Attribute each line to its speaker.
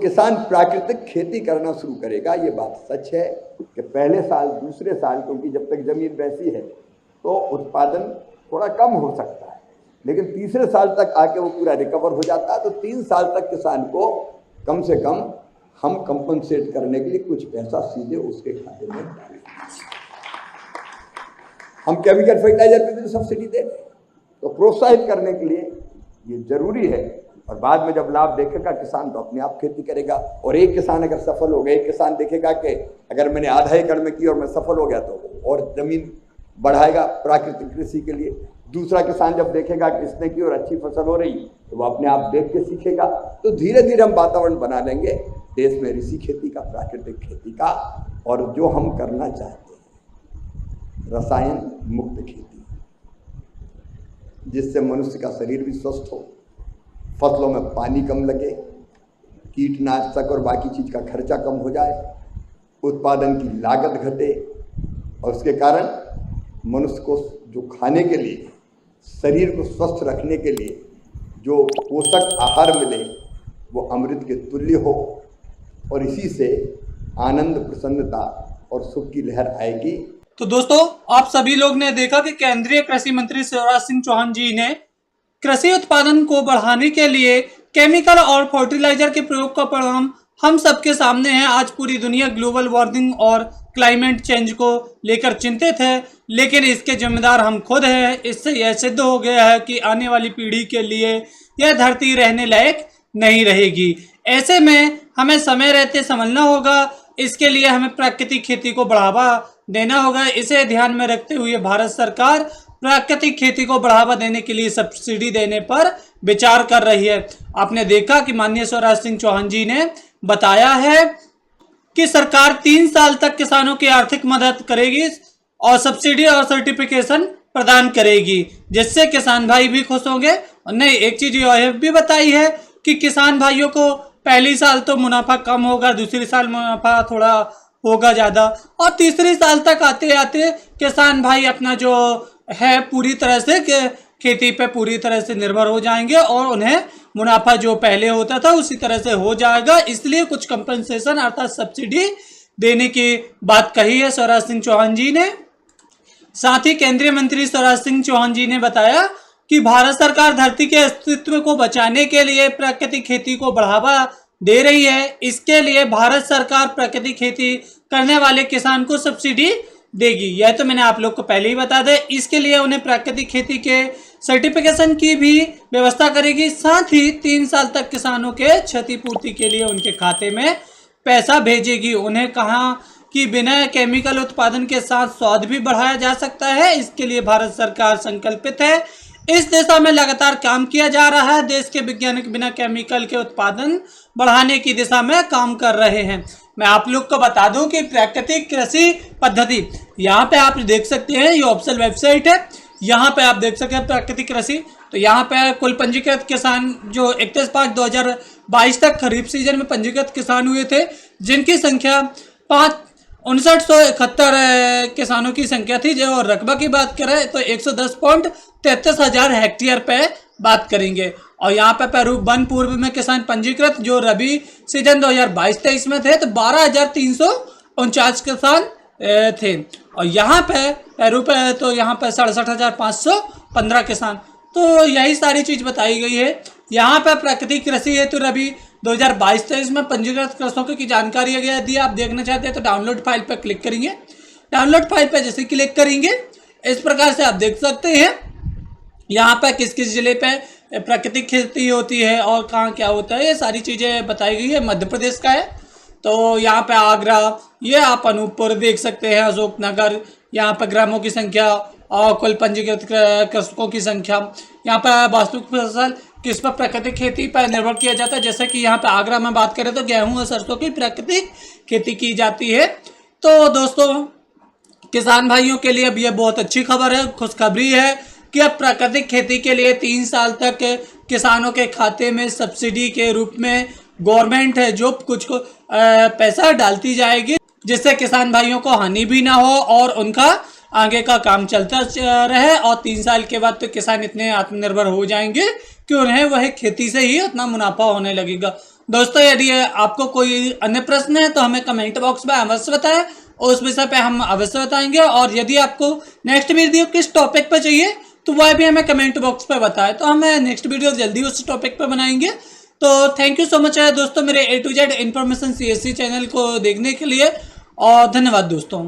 Speaker 1: किसान प्राकृतिक खेती करना शुरू करेगा। ये बात सच है कि पहले साल दूसरे साल, क्योंकि जब तक जमीन वैसी है तो उत्पादन थोड़ा कम हो सकता है, लेकिन तीसरे साल तक आके वो पूरा रिकवर हो जाता है। तो 3 साल तक किसान को कम से कम हम कंपनसेट करने के लिए कुछ पैसा सीधे उसके खाते में डालें। हम केमिकल फर्टिलाइजर पे भी तो सब्सिडी दे रहे हैं, तो प्रोत्साहित करने के लिए ये जरूरी है। और बाद में जब लाभ देखेगा किसान तो अपने आप खेती करेगा। और एक किसान अगर सफल हो गया, एक किसान देखेगा कि अगर मैंने आधा एकड़ में की और मैं सफल हो गया तो और जमीन बढ़ाएगा प्राकृतिक कृषि के लिए। दूसरा किसान जब देखेगा कि इसने की और अच्छी फसल हो रही तो वो अपने आप देख के सीखेगा। तो धीरे धीरे हम वातावरण बना लेंगे देश में ऋषि खेती का, प्राकृतिक खेती का, और जो हम करना चाहते हैं रसायन मुक्त खेती, जिससे मनुष्य का शरीर भी स्वस्थ हो, फसलों में पानी कम लगे, कीटनाशक और बाकी चीज़ का खर्चा कम हो जाए, उत्पादन की लागत घटे, और उसके कारण मनुष्य को जो खाने के लिए, शरीर को स्वस्थ रखने के लिए जो पोषक आहार मिले वो अमृत के तुल्य हो। और इसी से आनंद, प्रसन्नता और सुख की लहर आएगी।
Speaker 2: तो दोस्तों, आप सभी लोग ने देखा कि केंद्रीय कृषि मंत्री शिवराज सिंह चौहान जी ने कृषि उत्पादन को बढ़ाने के लिए केमिकल और फर्टिलाइजर के प्रयोग का परिणाम हम सबके सामने है। आज पूरी दुनिया ग्लोबल वार्मिंग और क्लाइमेट चेंज को लेकर चिंतित है, लेकिन इसके जिम्मेदार हम खुद हैं। इससे यह सिद्ध हो गया है कि आने वाली पीढ़ी के लिए यह धरती रहने लायक नहीं रहेगी। ऐसे में हमें समय रहते संभलना होगा। इसके लिए हमें प्राकृतिक खेती को बढ़ावा देना होगा। इसे ध्यान में रखते हुए भारत सरकार प्राकृतिक खेती को बढ़ावा देने के लिए सब्सिडी देने पर विचार कर रही है। आपने देखा कि माननीय शिवराज सिंह चौहान जी ने बताया है कि सरकार 3 साल तक किसानों की आर्थिक मदद करेगी और सब्सिडी और सर्टिफिकेशन प्रदान करेगी, जिससे किसान भाई भी खुश होंगे। और नहीं, एक चीज यह भी बताई है कि किसान भाइयों को पहली साल तो मुनाफा कम होगा, दूसरी साल मुनाफा थोड़ा होगा ज़्यादा, और तीसरी साल तक आते आते किसान भाई अपना जो है पूरी तरह से खेती पे पूरी तरह से निर्भर हो जाएंगे और उन्हें मुनाफा जो पहले होता था उसी तरह से हो जाएगा। इसलिए कुछ कंपनसेशन अर्थात सब्सिडी देने की बात कही है शिवराज सिंह चौहान जी ने। साथ ही केंद्रीय मंत्री शिवराज सिंह चौहान जी ने बताया कि भारत सरकार धरती के अस्तित्व को बचाने के लिए प्राकृतिक खेती को बढ़ावा दे रही है। इसके लिए भारत सरकार प्राकृतिक खेती करने वाले किसान को सब्सिडी देगी। यह तो मैंने आप लोग को पहले ही बता दें। इसके लिए उन्हें प्राकृतिक खेती के सर्टिफिकेशन की भी व्यवस्था करेगी। साथ ही 3 साल तक किसानों के क्षतिपूर्ति के लिए उनके खाते में पैसा भेजेगी। उन्हें कहा कि बिना केमिकल उत्पादन के साथ स्वाद भी बढ़ाया जा सकता है। इसके लिए भारत सरकार संकल्पित है। इस दिशा में लगातार काम किया जा रहा है। देश के वैज्ञानिक बिना केमिकल के उत्पादन बढ़ाने की दिशा में काम कर रहे हैं। मैं आप लोग को बता दूं कि प्राकृतिक कृषि पद्धति यहाँ पे आप देख सकते हैं, ये ऑफिशियल वेबसाइट है। यहाँ पे आप देख सकते हैं प्राकृतिक कृषि। तो यहाँ पे कुल पंजीकृत किसान जो 31/5/2022 तक खरीफ सीजन में पंजीकृत किसान हुए थे, जिनकी संख्या 5971 किसानों की संख्या थी। जो रकबा की बात करें तो 110.33 हजार हेक्टेयर पे बात करेंगे। और यहाँ पे वन पूर्व में किसान पंजीकृत जो रबी सीजन 2022-23 में थे तो 12,349 किसान थे। और यहाँ पे तो यहाँ पे 67,515 किसान। तो यही सारी चीज बताई गई है। यहाँ पे प्राकृतिक कृषि हेतु रबी 2022-23 में पंजीकृत कृषकों की जानकारी यदि आप देखना चाहते हैं तो डाउनलोड फाइल पर क्लिक करेंगे। डाउनलोड फाइल पर जैसे क्लिक करेंगे इस प्रकार से आप देख सकते हैं यहाँ पे किस किस जिले पे प्राकृतिक खेती होती है और कहाँ क्या होता है, ये सारी चीज़ें बताई गई है। मध्य प्रदेश का है तो यहाँ पे आगरा, ये आप अनूपपुर देख सकते हैं, अशोकनगर, यहाँ पर ग्रामों की संख्या और कुल पंजीकृत कृषकों की संख्या। यहाँ पर वास्तविक फसल किस पर प्राकृतिक खेती पर निर्भर किया जाता है, जैसे कि यहाँ पे आगरा में बात करें तो गेहूं और सरसों की प्राकृतिक खेती की जाती है। तो दोस्तों, किसान भाइयों के लिए अब ये बहुत अच्छी खबर है, खुशखबरी है कि अब प्राकृतिक खेती के लिए 3 साल तक किसानों के खाते में सब्सिडी के रूप में गवर्नमेंट है जो कुछ को पैसा डालती जाएगी, जिससे किसान भाइयों को हानि भी ना हो और उनका आगे का काम चलता रहे। और 3 साल के बाद तो किसान इतने आत्मनिर्भर हो जाएंगे कि उन्हें वह खेती से ही उतना मुनाफा होने लगेगा। दोस्तों यदि आपको कोई अन्य प्रश्न है तो हमें कमेंट बॉक्स में अवश्य बताएं और उस विषय पे हम अवश्य बताएंगे। और यदि आपको नेक्स्ट वीडियो किस टॉपिक पर चाहिए तो वह भी हमें कमेंट बॉक्स पे बताएं, तो हमें नेक्स्ट वीडियो जल्दी उस टॉपिक पे बनाएंगे। तो थैंक यू सो मच है दोस्तों मेरे A to Z information CSC channel को देखने के लिए, और धन्यवाद दोस्तों।